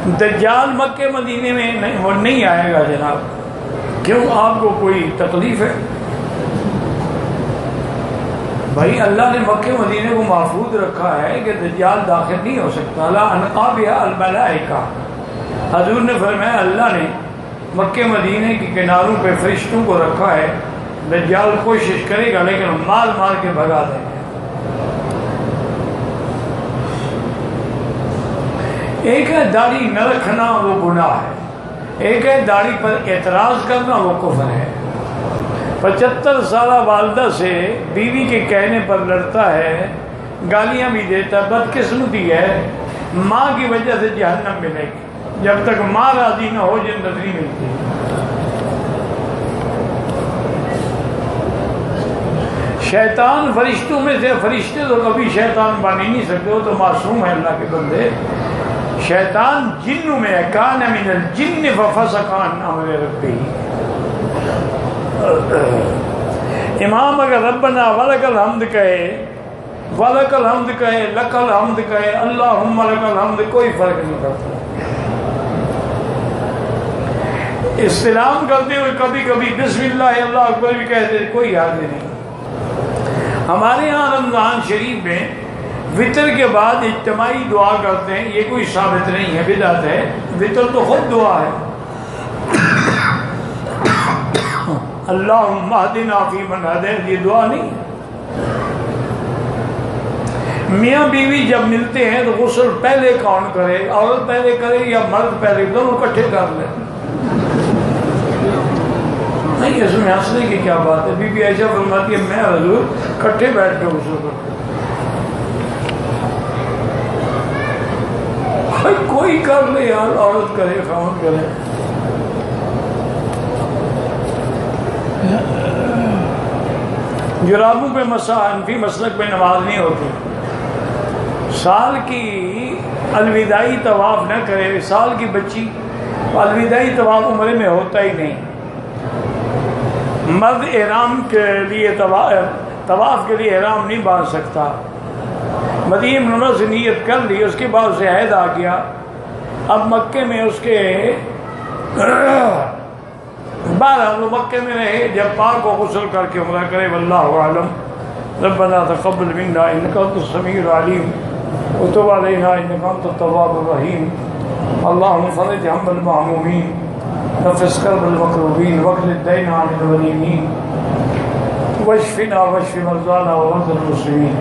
دجال مکے مدینے میں نہیں آئے گا جناب، کیوں آپ کو کوئی تکلیف ہے؟ بھائی اللہ نے مکے مدینے کو محفوظ رکھا ہے کہ دجال داخل نہیں ہو سکتا۔ لا انقابها الملائکہ، حضور نے فرمایا اللہ نے مکے مدینے کے کناروں پہ فرشتوں کو رکھا ہے، دجال کوشش کرے گا لیکن مار مار کے بھگا دیں گے۔ ایک ہے داڑھی نہ رکھنا وہ گناہ ہے، ایک ہے داڑھی پر اعتراض کرنا وہ کفر ہے۔ 75 سالہ والدہ سے بیوی کے کہنے پر لڑتا ہے، گالیاں بھی دیتا ہے، بدقسمتی ہے، ماں کی وجہ سے جہنم ملے گی، جب تک ماں راضی نہ ہو جنت نہیں ملتی۔ شیطان فرشتوں میں سے، فرشتے تو کبھی شیطان بن ہی نہیں سکتے، وہ تو معصوم ہے اللہ کے بندے۔ شیطان جنوں میں ہے، کان من الجن ففسق عن امر ربہ۔ امام اگر ربنا ولک الحمد کہے، ولک الحمد کہے، لک الحمد کہے، اللہم لک الحمد، کوئی فرق نہیں پڑتا۔ استلام کرتے ہوئے کبھی کبھی بسم اللہ اللہ اکبر بھی کہتے، کوئی حاضر نہیں۔ ہمارے ہاں رمضان شریف میں وطر کے بعد اجتماعی دعا کرتے ہیں، یہ کوئی ثابت نہیں ہے، بدعت ہے۔ وطر تو خود دعا ہے، اللہم اہدنا فیمن ہدیت، یہ دعا نہیں۔ میاں بیوی جب ملتے ہیں تو غسل پہلے کون کرے، عورت پہلے کرے یا مرد پہلے، دونوں اکٹھے کر لیں۔ نہیں اس میں ہنسنے کی کیا بات ہے؟ بی بی عائشہ فرماتی ہے میں حضور اکٹھے بیٹھ کے غسل کرتے، کوئی کر لے یار، عورت کرے خاوند کرے۔ جرابوں پہ مسح، حنفی مسلک پہ نماز نہیں ہوتی۔ سال کی الوداعی طواف نہ کرے، سال کی بچی الوداعی طواف عمرے میں ہوتا ہی نہیں۔ مرد احرام کے لیے طواف کے لیے احرام نہیں باندھ سکتا۔ مدینہ منورہ سے نیت کر لی، اس کے بعد اسے عہد آ گیا، اب مکے میں اس کے بارہ وہ مکے میں رہے، جب پاک کو غسل کر کے عمرہ کرے۔ واللہ اعلم۔ ربنا تقبل منا انک انت السمیع العلیم وتب علینا انک انت التواب الرحیم۔ اللہم فرج ہم المہمومین، نفس کرب المکروبین، واقض الدین عن المدینین، واشفنا واشف مرضانا ومرضى المسلمین۔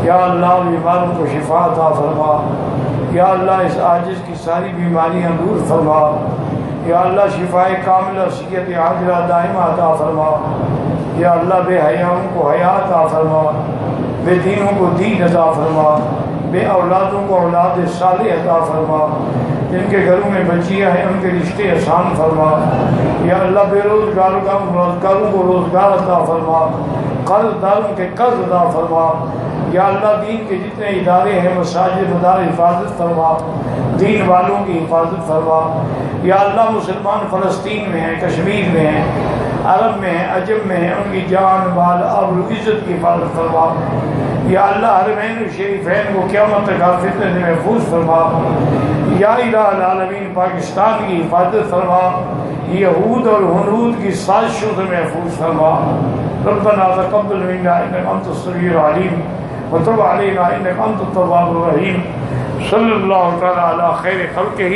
یا اللہ بیماروں کو شفا عطا فرما، یا اللہ اس عاجز کی ساری بیماریاں دور فرما، یا اللہ شفائے کاملہ صحت عاجلہ دائمہ عطا فرما، یا اللہ بے حیاؤں کو حیا عطا فرما، بے دینوں کو دین عطا فرما، بے اولادوں کو اولاد صالح عطا فرما، جن کے گھروں میں بچیاں ہیں ان کے رشتے آسان فرما، یا اللہ بے روزگاروں کو روزگار عطا فرما، قرض داروں کے قرض عطا فرما، یا اللہ دین کے جتنے ادارے ہیں مساجد مدار حفاظت فرما، دین والوں کی حفاظت فرما، یا اللہ مسلمان فلسطین میں ہیں، کشمیر میں ہیں، عرب میں ہیں، عجم میں ہیں، ان کی جان مال آبرو عزت کی حفاظت فرما، یا اللہ حرمین شریفین کو قیامت تک ہر فتنے سے محفوظ فرما، یا الہ العالمین پاکستان کی حفاظت فرما، یہود اور ہنود کی سازشوں سے محفوظ فرما۔ ربنا تقبل منا انک انت السمیع العلیم وتب علینا انک انت التواب الرحیم۔ صلی اللہ تعالی علی خیر خلقہ